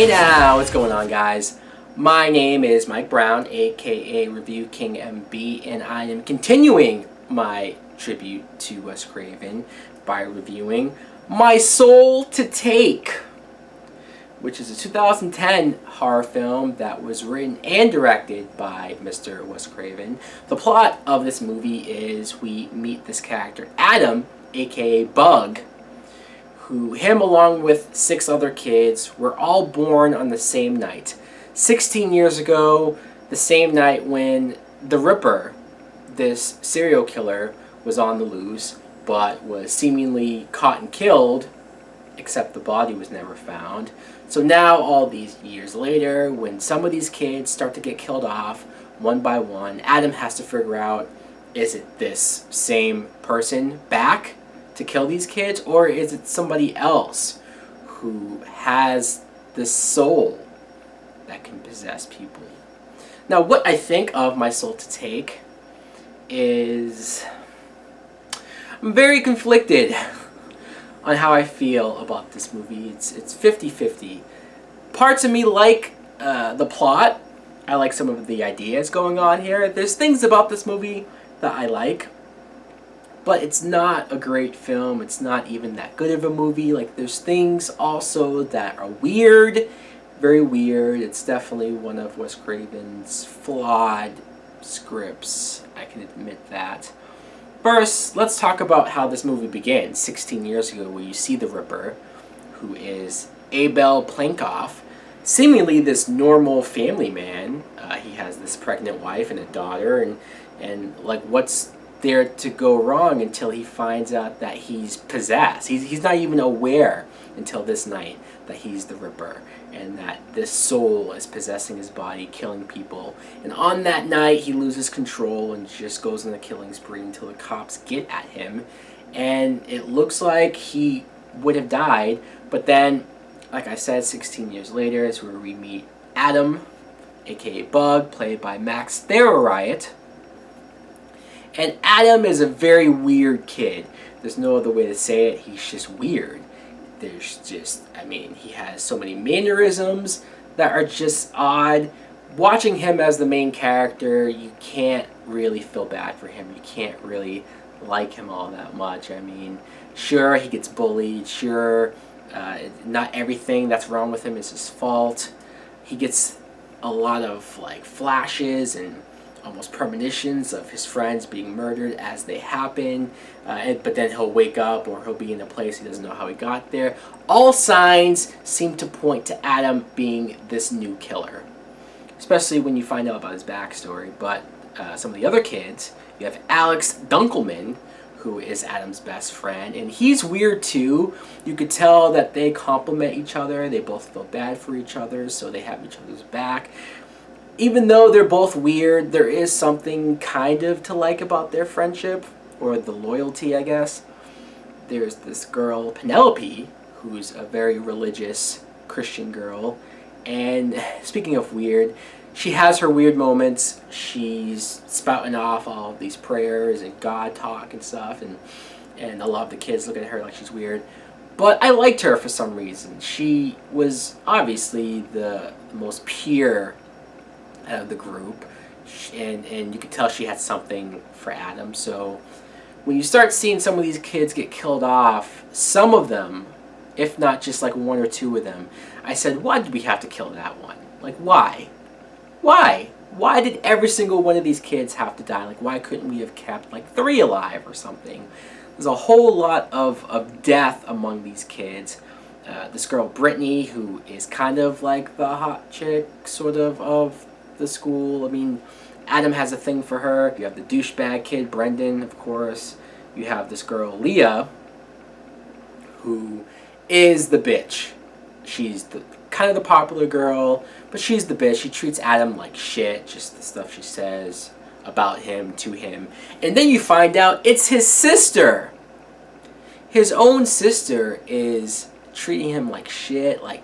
Hey now, what's going on, guys? My name is Mike Brown, aka ReviewKingMB, and I am continuing my tribute to Wes Craven by reviewing My Soul to Take, which is a 2010 horror film that was written and directed by Mr. Wes Craven. The plot of this movie is we meet this character, Adam, aka Bug, who him along with 6 other kids were all born on the same night. 16 years ago, the same night when the Ripper, this serial killer, was on the loose, but was seemingly caught and killed, except the body was never found. So now, all these years later, when some of these kids start to get killed off, one by one, Adam has to figure out, is it this same person back to kill these kids, or is it somebody else who has this soul that can possess people? Now, what I think of My Soul to Take is I'm very conflicted on how I feel about this movie. It's 50-50. Parts of me like the plot. I like some of the ideas going on here. There's things about this movie that I like, but it's not a great film. It's not even that good of a movie. Like, there's things also that are weird, very weird. It's definitely one of Wes Craven's flawed scripts. I can admit that. First, let's talk about how this movie begins 16 years ago, where you see the Ripper, who is Abel Plankoff, seemingly this normal family man. He has this pregnant wife and a daughter, and like, what's there to go wrong until he finds out that he's possessed? He's not even aware until this night that he's the Ripper and that this soul is possessing his body, killing people. And on that night, he loses control and just goes on a killing spree until the cops get at him. And it looks like he would have died, but then, like I said, 16 years later is where we meet Adam, aka Bug, played by Max Riot. And Adam is a very weird kid. There's no other way to say it. He's just weird. There's just, I mean, he has so many mannerisms that are just odd. Watching him as the main character, you can't really feel bad for him. You can't really like him all that much. I mean, sure, he gets bullied. Sure, not everything that's wrong with him is his fault. He gets a lot of, like, flashes and almost premonitions of his friends being murdered as they happen, but then he'll wake up, or he'll be in a place he doesn't know how he got there. All signs seem to point to Adam being this new killer, especially when you find out about his backstory. But some of the other kids, you have Alex Dunkelman, who is Adam's best friend, and he's weird too. You could tell that they complement each other. They both feel bad for each other, so they have each other's back. Even though they're both weird, there is something kind of to like about their friendship, or the loyalty, I guess. There's this girl, Penelope, who's a very religious Christian girl, and speaking of weird, she has her weird moments. She's spouting off all of these prayers and God talk and stuff, and a lot of the kids look at her like she's weird. But I liked her for some reason. She was obviously the most pure out of the group, and you could tell she had something for Adam. So when you start seeing some of these kids get killed off, some of them, if not just like 1 or 2 of them, I said, why did we have to kill that one? Like, why did every single one of these kids have to die? Like, why couldn't we have kept like 3 alive or something? There's a whole lot of death among these kids. This girl Brittany, who is kind of like the hot chick sort of the school. I mean, Adam has a thing for her. You have the douchebag kid Brendan, of course. You have this girl Leah, who is the bitch. She's the kind of the popular girl, but she's the bitch. She treats Adam like shit, just the stuff she says about him to him. And then you find out it's his sister. His own sister is treating him like shit. Like,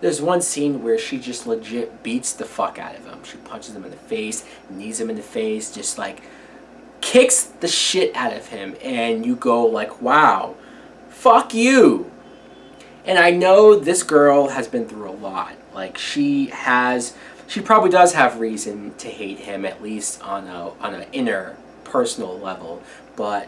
there's one scene where she just legit beats the fuck out of him. She punches him in the face, knees him in the face, just like kicks the shit out of him. And you go like, wow, fuck you. And I know this girl has been through a lot. Like, she probably does have reason to hate him, at least on an inner personal level. But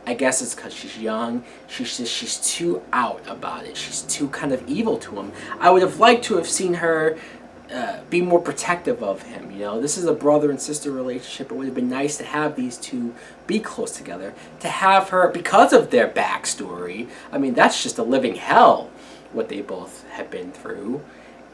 I guess it's because she's young. She's too out about it. She's too kind of evil to him. I would have liked to have seen her be more protective of him. You know, this is a brother and sister relationship. It would have been nice to have these two be close together. To have her, because of their backstory, I mean, that's just a living hell, what they both have been through.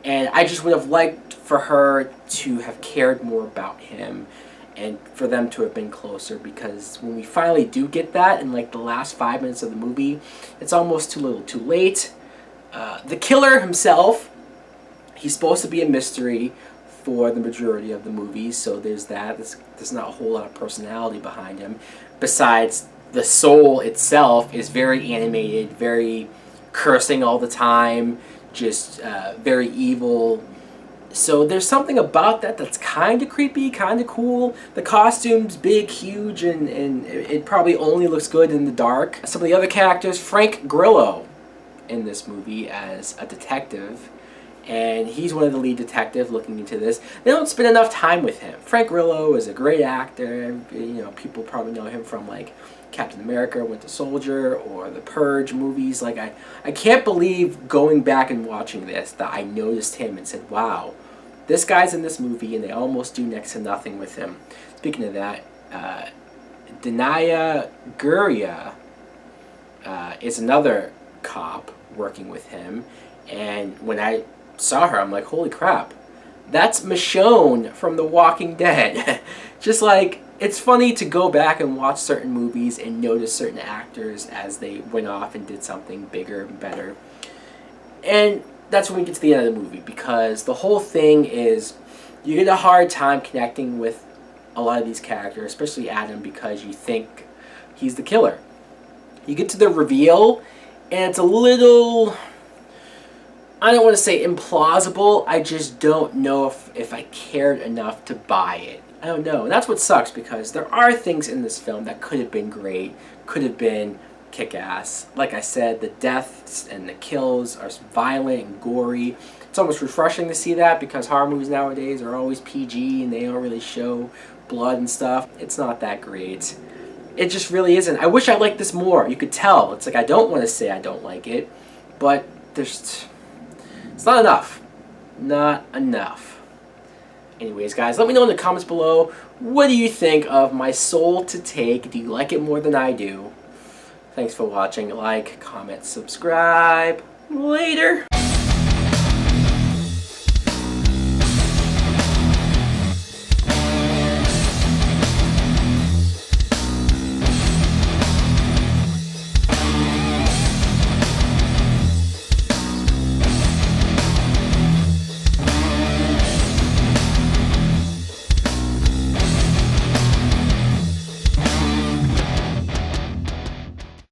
And I just would have liked for her to have cared more about him and for them to have been closer, because when we finally do get that in like the last 5 minutes of the movie, it's almost too little too late. The killer himself, he's supposed to be a mystery for the majority of the movie, so there's that. There's not a whole lot of personality behind him. Besides, the soul itself is very animated, very cursing all the time, just very evil. So there's something about that that's kind of creepy, kind of cool. The costume's big, huge, and it probably only looks good in the dark. Some of the other characters, Frank Grillo in this movie as a detective, and he's one of the lead detectives looking into this. They don't spend enough time with him. Frank Grillo is a great actor. You know, people probably know him from like Captain America, Winter Soldier, or the Purge movies. Like, I can't believe going back and watching this that I noticed him and said, wow, this guy's in this movie, and they almost do next to nothing with him. Speaking of that, Danaya Gurria is another cop working with him, and when I saw her, I'm like, holy crap, that's Michonne from The Walking Dead. Just like, it's funny to go back and watch certain movies and notice certain actors as they went off and did something bigger and better. And that's when we get to the end of the movie, because the whole thing is you get a hard time connecting with a lot of these characters, especially Adam, because you think he's the killer. You get to the reveal, and it's a little, I don't want to say implausible, I just don't know if I cared enough to buy it. I don't know. And that's what sucks, because there are things in this film that could have been great, could have been kick-ass. Like I said, the deaths and the kills are violent and gory. It's almost refreshing to see that, because horror movies nowadays are always PG and they don't really show blood and stuff. It's not that great. It just really isn't. I wish I liked this more. You could tell. It's like, I don't want to say I don't like it, but it's not enough. Not enough. Anyways, guys, let me know in the comments below, what do you think of My Soul to Take? Do you like it more than I do? Thanks for watching. Like, comment, subscribe. Later.